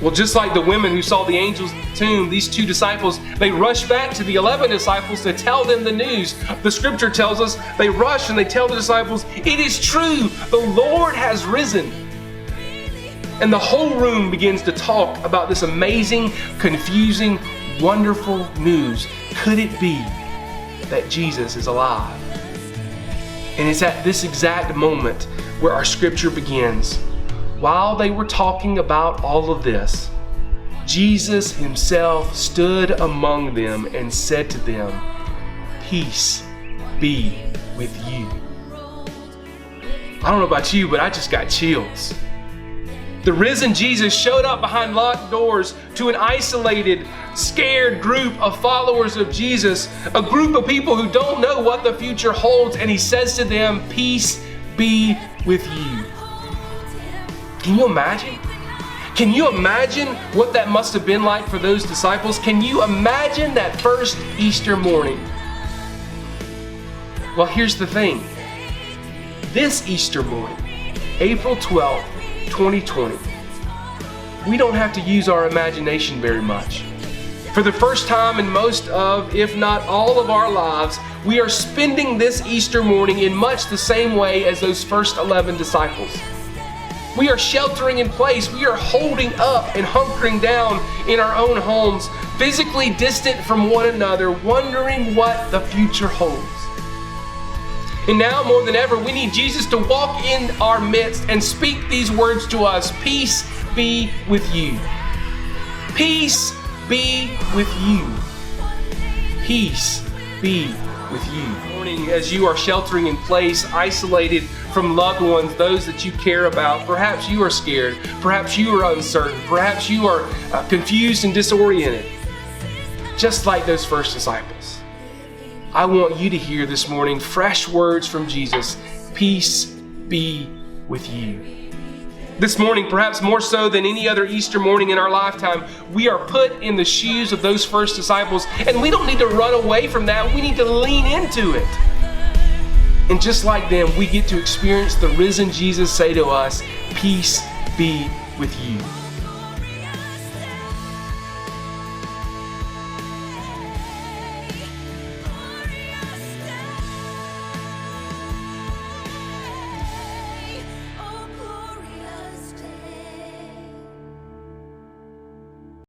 Well, just like the women who saw the angels at the tomb, these two disciples, they rushed back to the 11 disciples to tell them the news. The scripture tells us they rush and they tell the disciples, "It is true, the Lord has risen." And the whole room begins to talk about this amazing, confusing, wonderful news. Could it be that Jesus is alive? And it's at this exact moment where our scripture begins. While they were talking about all of this, Jesus himself stood among them and said to them, "Peace be with you." I don't know about you, but I just got chills. The risen Jesus showed up behind locked doors to an isolated, scared group of followers of Jesus, a group of people who don't know what the future holds, and he says to them, "Peace be with you." Can you imagine? Can you imagine what that must have been like for those disciples? Can you imagine that first Easter morning? Well, here's the thing. This Easter morning, April 12th, 2020, we don't have to use our imagination very much. For the first time in most of, if not all of our lives, we are spending this Easter morning in much the same way as those first 11 disciples. We are sheltering in place. We are holding up and hunkering down in our own homes, physically distant from one another, wondering what the future holds. And now more than ever, we need Jesus to walk in our midst and speak these words to us. Peace be with you. Peace be with you. Peace be with you. Morning, as you are sheltering in place, isolated from loved ones, those that you care about, perhaps you are scared, perhaps you are uncertain, perhaps you are confused and disoriented, just like those first disciples. I want you to hear this morning fresh words from Jesus. Peace be with you. This morning, perhaps more so than any other Easter morning in our lifetime, we are put in the shoes of those first disciples, and we don't need to run away from that. We need to lean into it. And just like them, we get to experience the risen Jesus say to us, "Peace be with you."